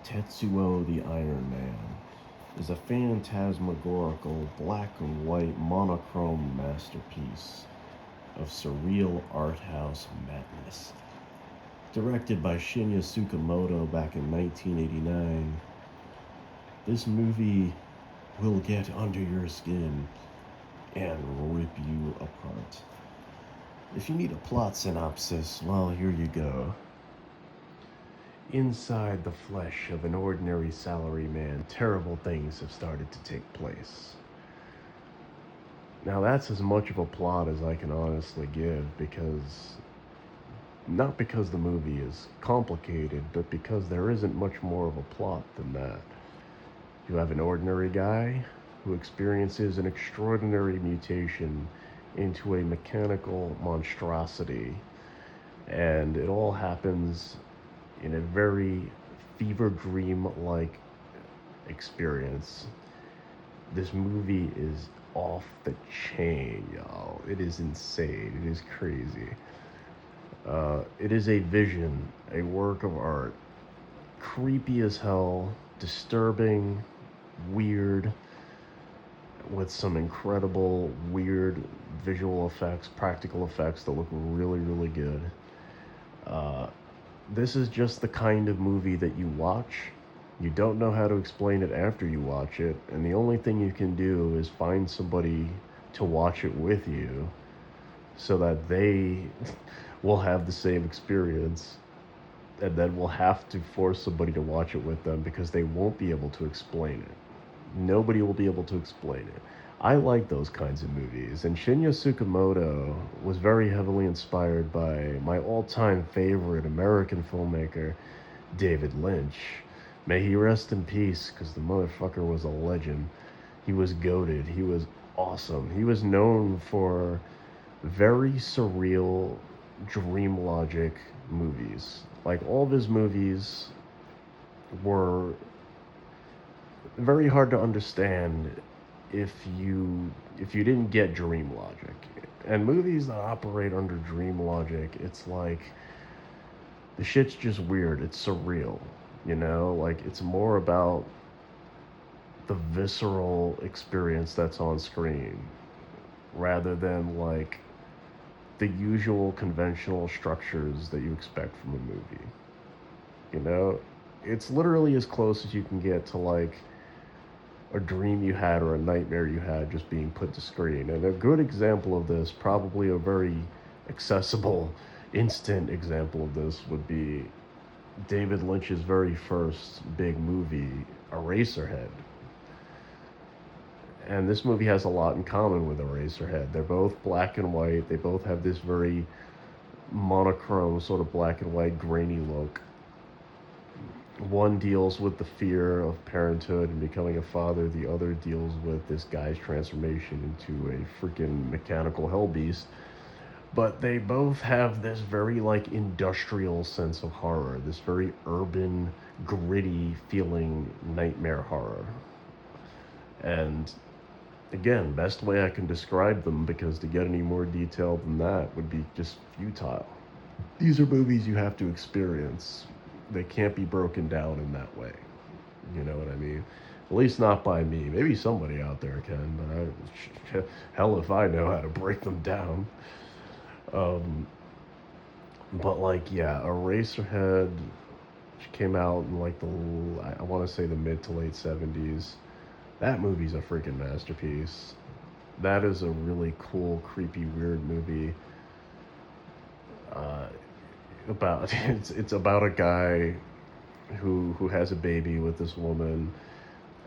Tetsuo the Iron Man is a phantasmagorical black and white monochrome masterpiece of surreal art house madness. Directed by Shinya Tsukamoto back in 1989, this movie will get under your skin and rip you apart. If you need a plot synopsis, well, here you go. Inside the flesh of an ordinary salaryman, terrible things have started to take place. Now, that's as much of a plot as I can honestly give because not because the movie is complicated, but because there isn't much more of a plot than that. You have an ordinary guy who experiences an extraordinary mutation into a mechanical monstrosity, and it all happens in a very fever dream like experience. This movie is off the chain, y'all. It is insane. It is crazy. It is a vision, a work of art. Creepy as hell, disturbing, weird, with some incredible, weird visual effects, practical effects that look really, really good. Uh, this is just the kind of movie that you watch. You don't know how to explain it after you watch it, and the only thing you can do is find somebody to watch it with you so that they will have the same experience, and then we'll have to force somebody to watch it with them because they won't be able to explain it. Nobody will be able to explain it. I like those kinds of movies, and Shinya Tsukamoto was very heavily inspired by my all-time favorite American filmmaker, David Lynch. May he rest in peace, because the motherfucker was a legend. He was goated. He was awesome. He was known for very surreal, dream logic movies. Like, all of his movies were very hard to understand if you didn't get dream logic. And movies that operate under dream logic, it's like the shit's just weird. It's surreal, you know? Like, it's more about the visceral experience that's on screen rather than like the usual conventional structures that you expect from a movie. You know, it's literally as close as you can get to like a dream you had or a nightmare you had just being put to screen. And a good example of this, probably a very accessible, instant example of this, would be David Lynch's very first big movie, Eraserhead. And this movie has a lot in common with Eraserhead. They're both black and white. They both have this very monochrome, sort of black and white, grainy look. One deals with the fear of parenthood and becoming a father. The other deals with this guy's transformation into a freaking mechanical hell beast. But they both have this very like industrial sense of horror, this very urban, gritty feeling nightmare horror. And again, best way I can describe them, because to get any more detailed than that would be just futile. These are movies you have to experience. They can't be broken down in that way. You know what I mean? At least not by me. Maybe somebody out there can, but hell if I know how to break them down. Um, but like, yeah, Eraserhead came out in like I want to say the mid to late 70s. That movie's a freaking masterpiece. That is a really cool, creepy, weird movie. Uh, about it's about a guy who has a baby with this woman,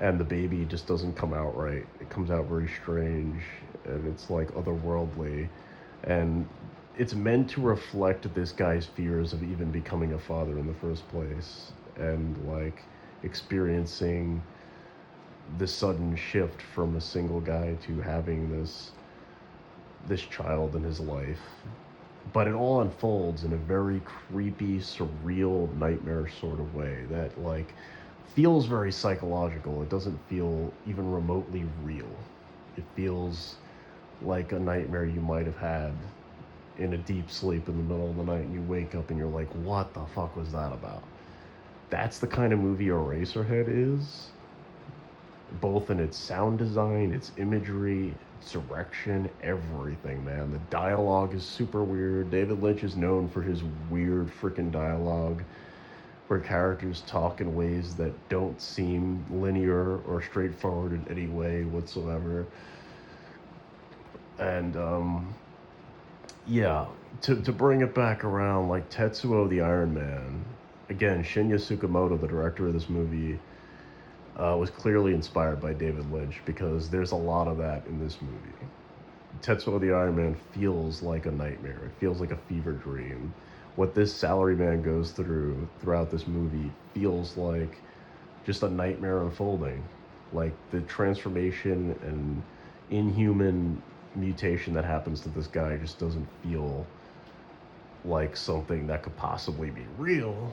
and the baby just doesn't come out right. It comes out very strange, and it's like otherworldly, and it's meant to reflect this guy's fears of even becoming a father in the first place, and like experiencing this sudden shift from a single guy to having this child in his life. But it all unfolds in a very creepy, surreal, nightmare sort of way that like feels very psychological. It doesn't feel even remotely real. It feels like a nightmare you might have had in a deep sleep in the middle of the night, and you wake up and you're like, what the fuck was that about? That's the kind of movie Eraserhead is, both in its sound design, its imagery, its direction, everything, man. The dialogue is super weird. David Lynch is known for his weird freaking dialogue where characters talk in ways that don't seem linear or straightforward in any way whatsoever. And yeah, to bring it back around, like Tetsuo the Iron Man, again, Shinya Tsukamoto, the director of this movie, was clearly inspired by David Lynch because there's a lot of that in this movie. Tetsuo the Iron Man feels like a nightmare. It feels like a fever dream. What this salaryman goes through throughout this movie feels like just a nightmare unfolding. Like the transformation and inhuman mutation that happens to this guy just doesn't feel like something that could possibly be real,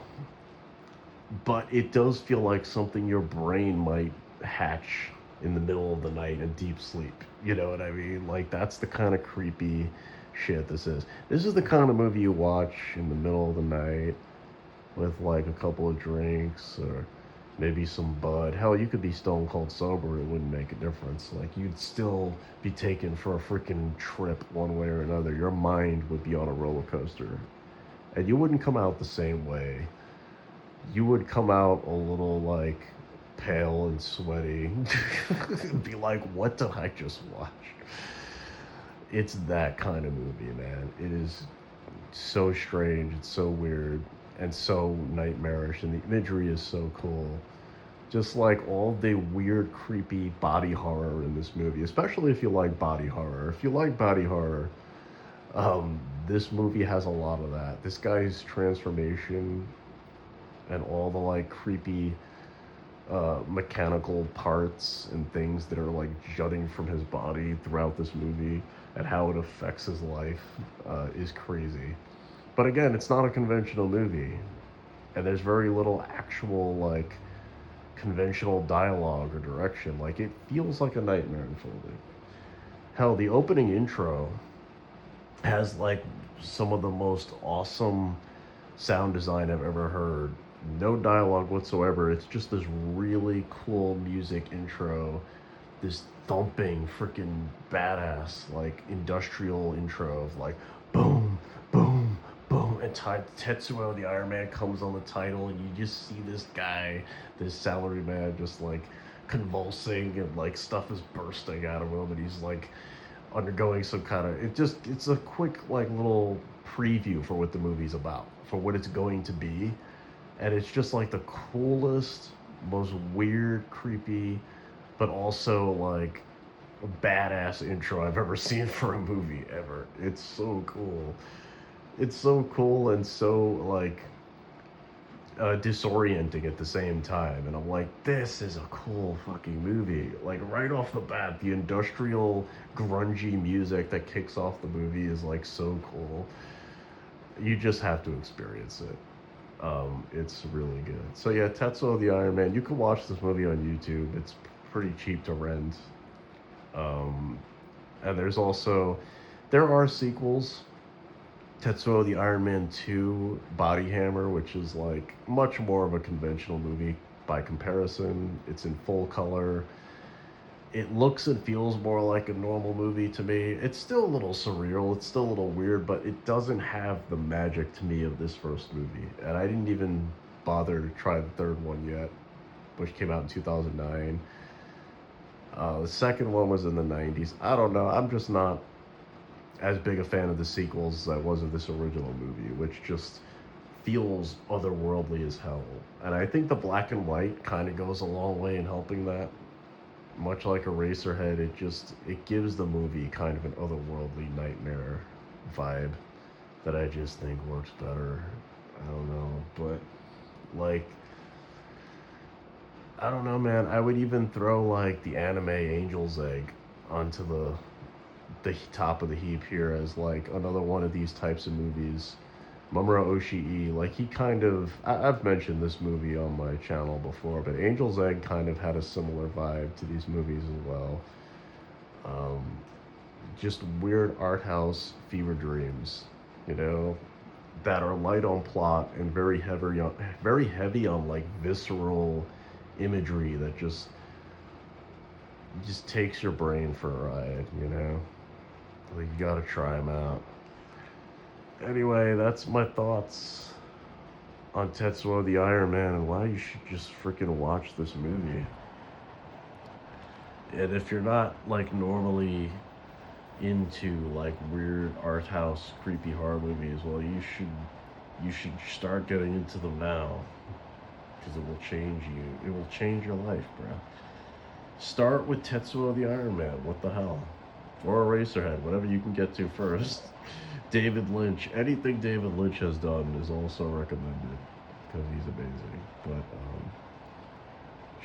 but it does feel like something your brain might hatch in the middle of the night in deep sleep. You know what I mean? Like, that's the kind of creepy shit this is. This is the kind of movie you watch in the middle of the night with like a couple of drinks or maybe some bud. Hell, you could be stone cold sober, it wouldn't make a difference. Like, you'd still be taken for a freaking trip one way or another. Your mind would be on a roller coaster. And you wouldn't come out the same way. You would come out a little like pale and sweaty. Be like, what did I just watch? It's that kind of movie, man. It is so strange, it's so weird, and so nightmarish, and the imagery is so cool. Just like all the weird, creepy body horror in this movie, especially if you like body horror. If you like body horror, this movie has a lot of that. This guy's transformation and all the like creepy mechanical parts and things that are like jutting from his body throughout this movie and how it affects his life is crazy. But again, it's not a conventional movie, and there's very little actual like conventional dialogue or direction. Like, it feels like a nightmare unfolding. Hell, the opening intro has like some of the most awesome sound design I've ever heard. No dialogue whatsoever. It's just this really cool music intro, this thumping, freaking badass, like industrial intro of like boom, boom, boom, and Tetsuo the Iron Man comes on the title, and you just see this guy, this salary man, just like convulsing and like stuff is bursting out of him, and he's like undergoing some kind of it's a quick like little preview for what the movie's about, for what it's going to be, and it's just like the coolest, most weird, creepy, but also like a badass intro I've ever seen for a movie ever. It's so cool. It's so cool and so like disorienting at the same time. And I'm like, this is a cool fucking movie. Like, right off the bat, the industrial, grungy music that kicks off the movie is like so cool. You just have to experience it. It's really good. So yeah, Tetsuo the Iron Man. You can watch this movie on YouTube. It's pretty cheap to rent. And there are sequels. Tetsuo the Iron Man 2 Body Hammer, which is like much more of a conventional movie by comparison. It's in full color. It looks and feels more like a normal movie to me. It's still a little surreal, it's still a little weird, but it doesn't have the magic to me of this first movie. And I didn't even bother to try the third one yet, which came out in 2009. The second one was in the 90s. I don't know. I'm just not as big a fan of the sequels as I was of this original movie, which just feels otherworldly as hell. And I think the black and white kind of goes a long way in helping that. Much like Eraserhead, it gives the movie kind of an otherworldly nightmare vibe that I just think works better. I don't know, but like, I don't know, man. I would even throw like the anime Angel's Egg onto the top of the heap here as like another one of these types of movies. Mamoru Oshii, like he kind of, I've mentioned this movie on my channel before, but Angel's Egg kind of had a similar vibe to these movies as well. Just weird art house fever dreams, you know, that are light on plot and very heavy on like visceral imagery that just takes your brain for a ride, you know? Like, you gotta try them out. Anyway, that's my thoughts on Tetsuo the Iron Man and why you should just freaking watch this movie. And if you're not like normally into like weird art house creepy horror movies, well, you should start getting into them now because it will change you. It will change your life, bro. Start with Tetsuo the Iron Man. What the hell? Or Eraserhead, whatever you can get to first. David Lynch. Anything David Lynch has done is also recommended because he's amazing. But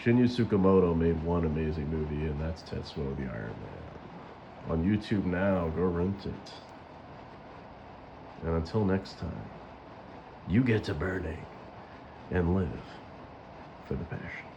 Shinya Tsukamoto made one amazing movie, and that's Tetsuo the Iron Man. On YouTube now, go rent it. And until next time, you get to burning and live for the passion.